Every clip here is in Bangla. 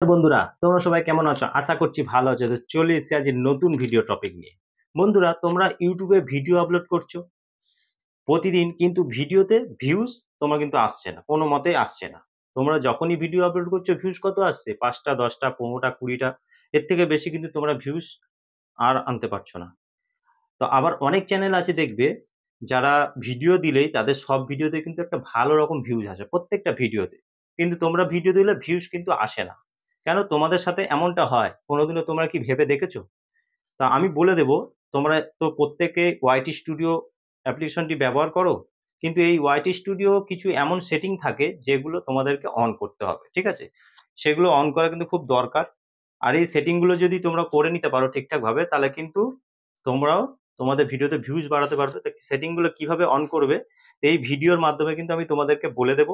বন্ধুরা, তোমরা সবাই কেমন আছো? আশা করছি ভালো আছো। তো চলে এসেছি আজ নতুন ভিডিও টপিক নিয়ে। বন্ধুরা, তোমরা ইউটিউবে ভিডিও আপলোড করছো প্রতিদিন, কিন্তু ভিডিওতে ভিউজ তোমার কিন্তু আসছে না, কোনো মতেই আসছে না। তোমরা যখনই ভিডিও আপলোড করছো ভিউজ কত আসছে? ৫টা, ১০টা, ১৫টা, ২০টা, এর থেকে বেশি কিন্তু তোমরা ভিউজ আর আনতে পারছো না। তো আবার অনেক চ্যানেল আছে দেখবে, যারা ভিডিও দিলেই তাদের সব ভিডিওতে কিন্তু একটা ভালো রকম ভিউজ আসে, প্রত্যেকটা ভিডিওতে। কিন্তু তোমরা ভিডিও দিলে ভিউজ কিন্তু আসে না। কেন তোমাদের সাথে এমনটা হয়? কোনোদিনও তোমরা কি ভেবে দেখেছো? তা আমি বলে দেব, তোমরা তো প্রত্যেকে ওয়াইটি স্টুডিও অ্যাপ্লিকেশনটি ব্যবহার করো। কিন্তু এই ওয়াইটি স্টুডিও কিছু এমন সেটিং থাকে যেগুলো তোমাদেরকে অন করতে হবে, ঠিক আছে? সেগুলো অন করা কিন্তু খুব দরকার। আর এই সেটিংগুলো যদি তোমরা করে নিতে পারো ঠিকঠাকভাবে, তাহলে কিন্তু তোমরাও তোমাদের ভিডিওতে ভিউজ বাড়াতে পারবে। তো সেটিংগুলো কিভাবে অন করবে, এই ভিডিওর মাধ্যমে কিন্তু আমি তোমাদেরকে বলে দেব।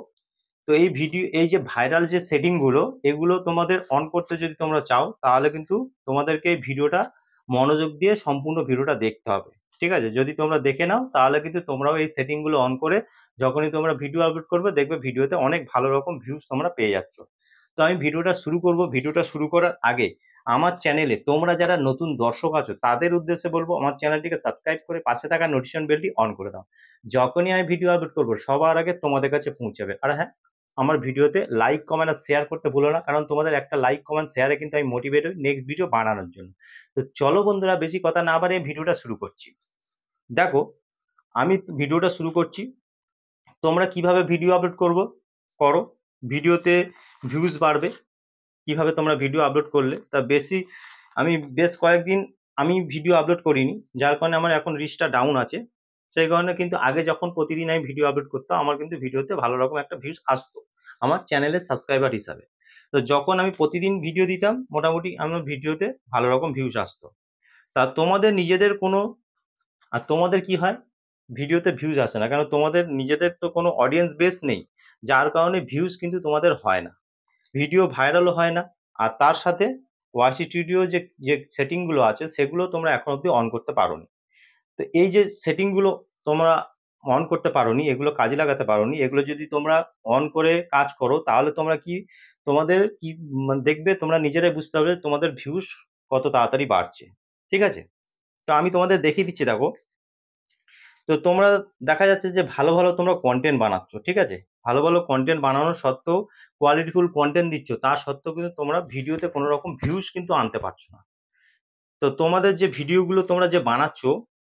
তো এই ভিডিও, এই যে ভাইরাল যে সেটিং গুলো, এগুলো তোমাদের অন করতে যদি তোমরা চাও, তাহলে কিন্তু তোমাদেরকে এই ভিডিওটা মনোযোগ দিয়ে সম্পূর্ণ ভিডিওটা দেখতে হবে। ঠিক আছে? যদি তোমরা দেখে নাও, তাহলে কিন্তু তোমরাও এই সেটিং গুলো অন করে যখনই তোমরা ভিডিও আপলোড করবে, দেখবে ভিডিওতে অনেক ভালো রকম ভিউজ তোমরা পেয়ে যাচ্ছ। তো আমি ভিডিওটা শুরু করব। ভিডিওটা শুরু করার আগে আমার চ্যানেলে তোমরা যারা নতুন দর্শক আছো তাদের উদ্দেশ্যে বলবো, আমার চ্যানেলটিকে সাবস্ক্রাইব করে পাশে থাকা নোটিফিকেশন বেলটি অন করে দাও। যখনই আমি ভিডিও আপলোড করবো সবার আগে তোমাদের কাছে পৌঁছাবে। আর হ্যাঁ, আমার ভিডিওতে লাইক, কমেন্ট আর শেয়ার করতে ভুলো না, কারণ তোমাদের একটা লাইক, কমেন্ট, শেয়ারে কিন্তু আমি মোটিভেট হই নেক্সট ভিডিও বানানোর জন্য। তো চলো বন্ধুরা, বেশি কথা না বাড়িয়ে ভিডিওটা শুরু করছি। দেখো, আমি ভিডিওটা শুরু করছি। তোমরা কিভাবে ভিডিও আপলোড করো, ভিডিওতে ভিউজ বাড়বে, কিভাবে তোমরা ভিডিও আপলোড করলে তা বেশি। আমি বেশ কয়েকদিন আমি ভিডিও আপলোড করিনি, যার কারণে আমার এখন রিচটা ডাউন আছে। সেই কারণে কিন্তু আগে যখন প্রতিদিন আমি ভিডিও আপলোড করতাম, আমার কিন্তু ভিডিওতে ভালো রকম একটা ভিউজ আসতো আমার চ্যানেলের সাবস্ক্রাইবার হিসাবে। তো যখন আমি প্রতিদিন ভিডিও দিতাম, মোটামুটি আমার ভিডিওতে ভালো রকম ভিউজ আসতো। তা তোমাদের নিজেদের কোনো, আর তোমাদের কি হয়, ভিডিওতে ভিউজ আসে না, কারণ তোমাদের নিজেদের তো কোনো অডিয়েন্স বেস নেই, যার কারণে ভিউজ কিন্তু তোমাদের হয় না, ভিডিও ভাইরালও হয় না। আর তার সাথে ওয়াই স্টুডিও যে যে সেটিংগুলো আছে সেগুলো তোমরা এখন অব্দি অন করতে পারোনি। তো এই যে সেটিংগুলো তোমরা অন করতে পারোনি, এগুলো কাজে লাগাতে পারোনি, এগুলো যদি তোমরা অন করে কাজ করো, তাহলে তোমরা কি, তোমাদের কি মানে দেখবে, তোমরা নিজেরাই বুঝতে পারবে তোমাদের ভিউজ কত তাড়াতাড়ি বাড়ছে। ঠিক আছে? তো আমি তোমাদের দেখিয়ে দিচ্ছি, দেখো। তো তোমরা, দেখা যাচ্ছে যে ভালো ভালো তোমরা কন্টেন্ট বানাচ্ছ, ঠিক আছে? ভালো ভালো কন্টেন্ট বানানোর সত্ত্বেও, কোয়ালিটিফুল কন্টেন্ট দিচ্ছ, তা সত্ত্বেও কিন্তু তোমরা ভিডিওতে কোনো রকম ভিউজ কিন্তু আনতে পারছো না। তো তোমাদের যে ভিডিওগুলো তোমরা যে বানাচ্ছ,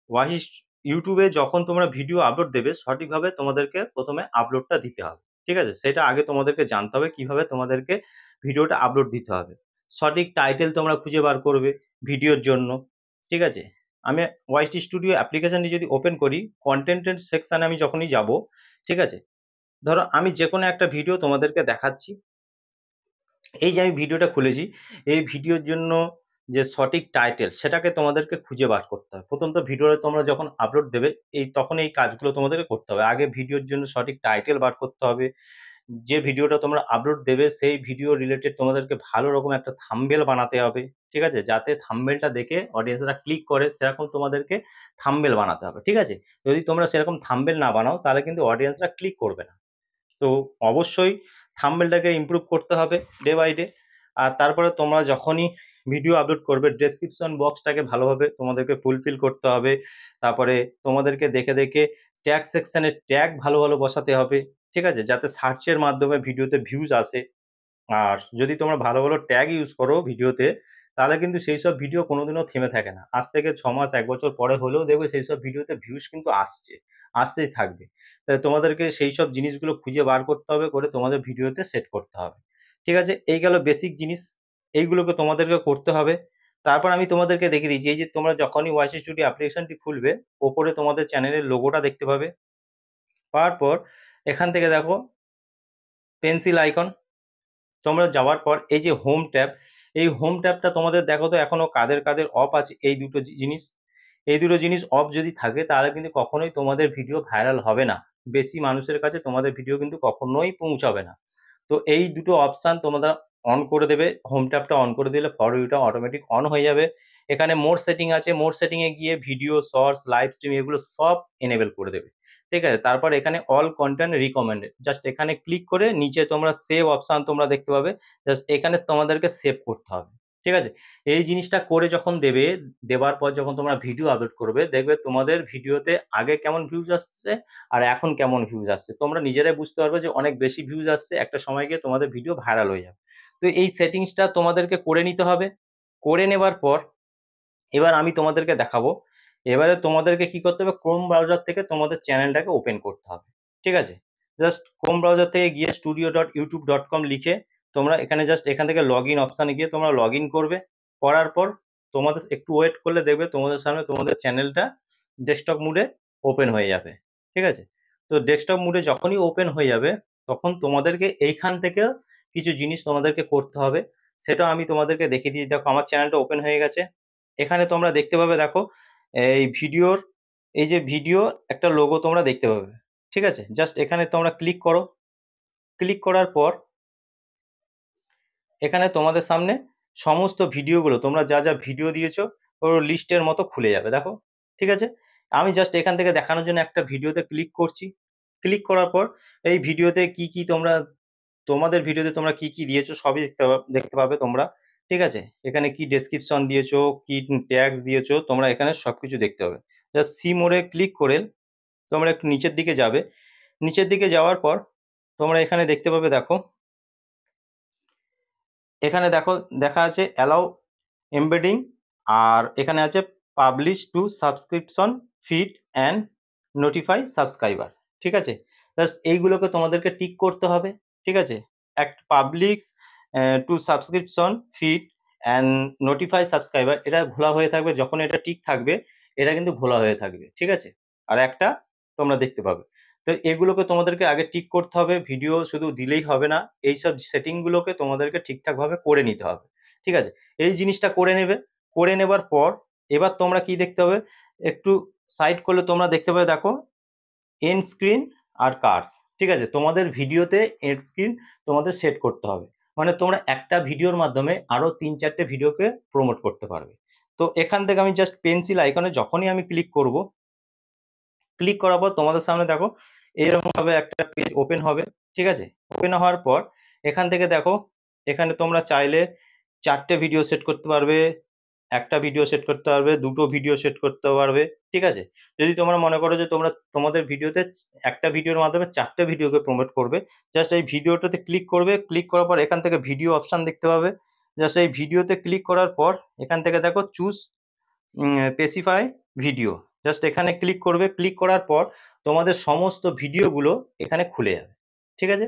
ওয়াহিস ইউটিউবে যখন তোমরা ভিডিও আপলোড দেবে, সঠিকভাবে তোমাদেরকে প্রথমে আপলোডটা দিতে হবে। ঠিক আছে? সেটা আগে তোমাদেরকে জানতে হবে কিভাবে তোমাদেরকে ভিডিওটা আপলোড দিতে হবে। সঠিক টাইটেল তোমরা খুঁজে বার করবে ভিডিওর জন্য। ঠিক আছে? আমি ওয়াইটি স্টুডিও অ্যাপ্লিকেশনটি যদি ওপেন করি, কন্টেন্টের সেকশনে আমি যখনই যাব, ঠিক আছে? ধরো আমি যে কোনো একটা ভিডিও তোমাদেরকে দেখাচ্ছি। এই যে আমি ভিডিওটা খুলেছি, এই ভিডিওর জন্য যে সঠিক টাইটেল, সেটাকে তোমাদেরকে খুঁজে বার করতে হবে। প্রথমত ভিডিওটা তোমরা যখন আপলোড দেবে, তখন এই কাজগুলো তোমাদেরকে করতে হবে। আগে ভিডিওর জন্য সঠিক টাইটেল বার করতে হবে। যে ভিডিওটা তোমরা আপলোড দেবে সেই ভিডিও রিলেটেড তোমাদেরকে ভালো রকম একটা থাম্বনেল বানাতে হবে। ঠিক আছে? যাতে থাম্বনেলটা দেখে অডিয়েন্সরা ক্লিক করে, সেরকম তোমাদেরকে থাম্বনেল বানাতে হবে। ঠিক আছে? যদি তোমরা সেরকম থাম্বনেল না বানাও, তাহলে কিন্তু অডিয়েন্সরা ক্লিক করবে না। তো অবশ্যই থাম্বনেলটাকে ইমপ্রুভ করতে হবে ডে বাই ডে। আর তারপরে তোমরা যখনই ভিডিও আপলোড করবে, ডেসক্রিপশন বক্সটাকে ভালোভাবে তোমাদেরকে ফুলফিল করতে হবে। তারপরে তোমাদেরকে দেখে দেখে ট্যাগ সেকশনে ট্যাগ ভালো ভালো বসাতে হবে। ঠিক আছে? যাতে সার্চের মাধ্যমে ভিডিওতে ভিউজ আসে। আর যদি তোমরা ভালো ভালো ট্যাগ ইউজ করো ভিডিওতে, তাহলে কিন্তু সেই সব ভিডিও কোনোদিনও থেমে থাকে না। আজ থেকে 6 মাস, 1 বছর পরে হলেও দেখবে সেই সব ভিডিওতে ভিউজ কিন্তু আসছে, আসতেই থাকবে। তাই তোমাদেরকে সেই সব জিনিসগুলো খুঁজে বার করতে হবে, করে তোমাদের ভিডিওতে সেট করতে হবে। ঠিক আছে? এই গেল বেসিক জিনিস, এইগুলোকে তোমাদেরকে করতে হবে। তারপর আমি তোমাদেরকে দেখিয়ে দিচ্ছি, এই যে তোমরা যখনই ওয়াইস স্টুডিও অ্যাপ্লিকেশনটি খুলবে, ওপরে তোমাদের চ্যানেলের লোগোটা দেখতে পাবে। পাওয়ার পর এখান থেকে দেখো পেন্সিল আইকন, তোমরা যাওয়ার পর এই যে হোম ট্যাব, এই হোম ট্যাবটা তোমাদের দেখো তো এখনো কাদের কাদের অফ আছে। এই দুটো জিনিস, এই দুটো জিনিস অফ যদি থাকে, তাহলে কিন্তু কখনোই তোমাদের ভিডিও ভাইরাল হবে না, বেশি মানুষের কাছে তোমাদের ভিডিও কিন্তু কখনোই পৌঁছাবে না। তো এই দুটো অপশান তোমরা অন করে দেবে। হোম ট্যাবটা অন করে দিলে ফর ইউটা অটোমেটিক অন হয়ে যাবে। এখানে মোর সেটিং আছে, মোর সেটিংয়ে গিয়ে ভিডিও, শর্টস, লাইভ স্ট্রিম এগুলো সব এনেবেল করে দেবে। ঠিক আছে, তারপর এখানে অল কন্টেন্ট রিকমেন্ডেড, জাস্ট এখানে ক্লিক করে নিচে তোমরা সেভ অপশন তোমরা দেখতে পাবে, জাস্ট এখানে তোমাদেরকে সেভ করতে হবে। ঠিক আছে, এই জিনিসটা করে যখন দেবে, দেওয়ার পর যখন তোমরা ভিডিও আপলোড করবে, দেখবে তোমাদের ভিডিওতে আগে কেমন ভিউজ আসছে আর এখন কেমন ভিউজ আসছে, তোমরা নিজেরাই বুঝতে পারবে যে অনেক বেশি ভিউজ আসছে, একটা সময় গিয়ে তোমাদের ভিডিও ভাইরাল হয়ে যাবে। তো এই সেটিংসটা তোমাদেরকে করে নিতে হবে। করে নেবার পর এবার আমি তোমাদেরকে দেখাবো। এবারে তোমাদেরকে কি করতে হবে, ক্রোম ব্রাউজার থেকে তোমাদের চ্যানেলটাকে ওপেন করতে হবে। ঠিক আছে, জাস্ট ক্রোম ব্রাউজার থেকে গিয়ে studio.youtube.com লিখে তোমরা এখানে জাস্ট এখান থেকে লগ ইন অপশানে গিয়ে তোমরা লগ ইন করবে। করার পর তোমাদের একটু ওয়েট করলে দেখবে তোমাদের সামনে তোমাদের চ্যানেলটা ডেস্কটপ মুডে ওপেন হয়ে যাবে। ঠিক আছে, তো ডেস্কটপ মুডে যখনই ওপেন হয়ে যাবে তখন তোমাদেরকে এইখান থেকে কিছু জিনিস তোমাদেরকে করতে হবে, সেটা আমি তোমাদেরকে দেখিয়ে দিই। দেখো আমার চ্যানেলটা ওপেন হয়ে গেছে। এখানে তোমরা দেখতে পাবে, দেখো এই ভিডিওর এই যে ভিডিও একটা লোগো তোমরা দেখতে পাবে। ঠিক আছে, জাস্ট এখানে তোমরা ক্লিক করো। ক্লিক করার পর এখানে তোমাদের সামনে সমস্ত ভিডিওগুলো তোমরা যা যা ভিডিও দিয়েছো ওর লিস্টের মতো খুলে যাবে, দেখো। ঠিক আছে, আমি জাস্ট এখান থেকে দেখানোর জন্য একটা ভিডিওতে ক্লিক করছি। ক্লিক করার পর এই ভিডিওতে কি কি তোমরা তোমাদের ভিডিওতে তোমরা কি কি দিয়েছো সবই দেখতে পাবে তোমরা। ঠিক আছে, এখানে কি ডেসক্রিপশন দিয়েছো, কি ট্যাগস দিয়েছো, তোমরা এখানে সবকিছু দেখতে পাবে। জাস্ট সি মোড়ে ক্লিক করে তোমরা একটু নিচের দিকে যাবে। নিচের দিকে যাওয়ার পর তোমরা এখানে দেখতে পাবে, দেখো এখানে দেখো দেখা আছে অ্যালাউ এমবেডিং, আর এখানে আছে publish two subscription feed and notify subscriber. ঠিক আছে, জাস্ট এইগুলোকে তোমাদেরকে টিক করতে হবে। ঠিক আছে, একটা publish two subscription feed and notify subscriber, এটা খোলা হয়ে থাকবে। যখন এটা টিক থাকবে এটা কিন্তু খোলা হয়ে থাকবে। ঠিক আছে, আর একটা তোমরা দেখতে পাবে। তো এগুলোকে তোমাদেরকে আগে টিক করতে হবে, ভিডিও শুধু দিলেই হবে না, এইসব সেটিংগুলোকে তোমাদেরকে ঠিকঠাকভাবে করে নিতে হবে। ঠিক আছে, এই জিনিসটা করে নেবে। করে নেবার পর এবার তোমরা কি দেখতে হবে, একটু সাইড করলে তোমরা দেখতে পাবে, দেখো এন্ড স্ক্রিন আর কার্স। ঠিক আছে, তোমাদের ভিডিওতে এন্ড স্ক্রিন তোমাদের সেট করতে হবে, মানে তোমরা একটা ভিডিওর মাধ্যমে আরো 3-4টে ভিডিওকে প্রমোট করতে পারবে। তো এখান থেকে আমি জাস্ট পেন্সিল আইকনে যখনই আমি ক্লিক করব, ক্লিক করার পর তোমাদের সামনে দেখো এরকম ভাবে একটা পেজ ওপেন হবে। ঠিক আছে, ওপেন হওয়ার পর এখান থেকে দেখো এখানে তোমরা চাইলে 4টে ভিডিও সেট করতে পারবে, একটা ভিডিও সেট করতে পারবে, দুটো ভিডিও সেট করতে পারবে। ঠিক আছে, যদি তোমরা মনে করো যে তোমরা তোমাদের ভিডিওতে একটা ভিডিওর মাধ্যমে 4টে ভিডিওকে প্রমোট করবে, জাস্ট এই ভিডিওটাতে ক্লিক করবে। ক্লিক করার পর এখান থেকে ভিডিও অপশন দেখতে পাবে, জাস্ট এই ভিডিওতে ক্লিক করার পর এখান থেকে দেখো চুজ স্পেসিফাই ভিডিও, জাস্ট এখানে ক্লিক করবে। ক্লিক করার পর তোমাদের সমস্ত ভিডিওগুলো এখানে খুলে যাবে। ঠিক আছে,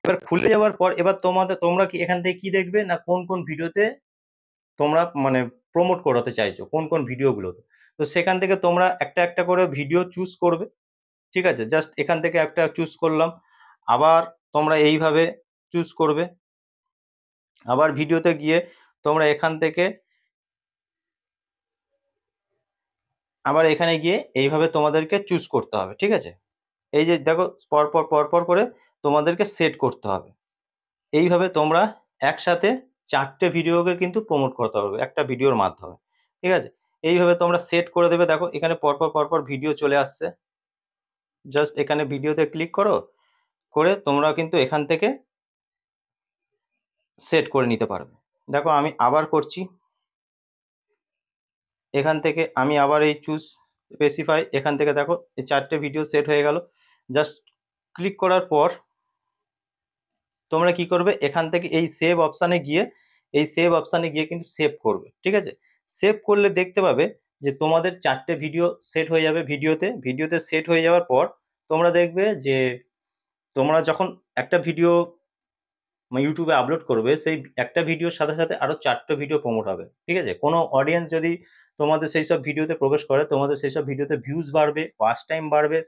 এবার খুলে যাওয়ার পর এবার তোমরা কি এখান থেকে কি দেখবে না, কোন কোন ভিডিওতে তোমরা মানে প্রমোট করাতে চাইছো, কোন কোন ভিডিওগুলোতে। তো সেখান থেকে তোমরা একটা একটা করে ভিডিও চুজ করবে। ঠিক আছে, জাস্ট এখান থেকে একটা চুজ করলাম, আবার তোমরা এইভাবে চুজ করবে। আবার ভিডিওতে গিয়ে তোমরা এখান থেকে আবার এখানে গিয়ে এইভাবে তোমাদেরকে চুজ করতে হবে। ঠিক আছে, এই যে দেখো পরপর পরপর করে তোমাদেরকে সেট করতে হবে। এইভাবে তোমরা একসাথে 4টে ভিডিওকে কিন্তু প্রমোট করতে পারবে একটা ভিডিওর মাধ্যমে। ঠিক আছে, এইভাবে তোমরা সেট করে দেবে। দেখো এখানে পরপর পরপর ভিডিও চলে আসছে, জাস্ট এখানে ভিডিওতে ক্লিক করো, করে তোমরা কিন্তু এখান থেকে সেট করে নিতে পারবে। দেখো আমি আবার করছি, এখান থেকে আমি আবার এই চুজ স্পেসিফাই, এখান থেকে দেখো এই 4টে ভিডিও সেট হয়ে গেল। জাস্ট ক্লিক করার পর তোমরা কি করবে, এখান থেকে এই সেভ অপশানে গিয়ে এই সেভ অপশানে গিয়ে কিন্তু সেভ করবে। ঠিক আছে, সেভ করলে দেখতে পাবে যে তোমাদের 4টে ভিডিও সেট হয়ে যাবে। ভিডিওতে সেট হয়ে যাওয়ার পর তোমরা দেখবে যে তোমরা যখন একটা ভিডিও ইউটিউবে আপলোড করবে, সেই একটা ভিডিওর সাথে সাথে আরো 4টে ভিডিও প্রমোট হবে। ঠিক আছে, কোনো অডিয়েন্স যদি তোমাদের সেই সব ভিডিওতে প্রবেশ করে, তোমাদের সেই সব ভিডিওতে ভিউজ বাড়বে, ওয়াচ টাইম বাড়বে,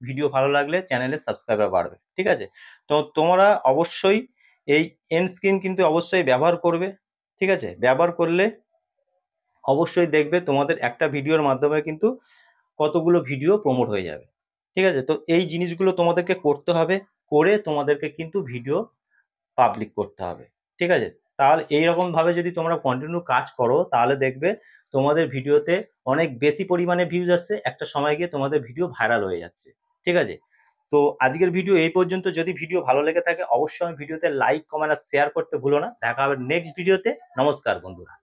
ভিডিও ভালো লাগলে চ্যানেলের সাবস্ক্রাইবার বাড়বে। ঠিক আছে, তো তোমরা অবশ্যই এই এন্ড স্ক্রিন কিন্তু অবশ্যই ব্যবহার করবে। ঠিক আছে, ব্যবহার করলে অবশ্যই দেখবে তোমাদের একটা ভিডিওর মাধ্যমে কিন্তু কতগুলো ভিডিও প্রমোট হয়ে যাবে। ঠিক আছে, তো এই জিনিসগুলো তোমাদেরকে করতে হবে, করে তোমাদেরকে কিন্তু ভিডিও পাবলিক করতে হবে। ঠিক আছে, তাহলে এইরকম ভাবে যদি তোমরা কন্টিনিউ কাজ করো তাহলে দেখবে তোমাদের ভিডিওতে অনেক বেশি পরিমাণে ভিউজ আসছে, একটা সময় গিয়ে তোমাদের ভিডিও ভাইরাল হয়ে যাচ্ছে। ঠিক আছে? তো আজকের ভিডিও এই পর্যন্ত। যদি ভিডিও ভালো লেগে থাকে অবশ্যই ভিডিওতে লাইক, কমেন্ট আর শেয়ার করতে ভুলো না। দেখা হবে নেক্সট ভিডিওতে। নমস্কার বন্ধুরা।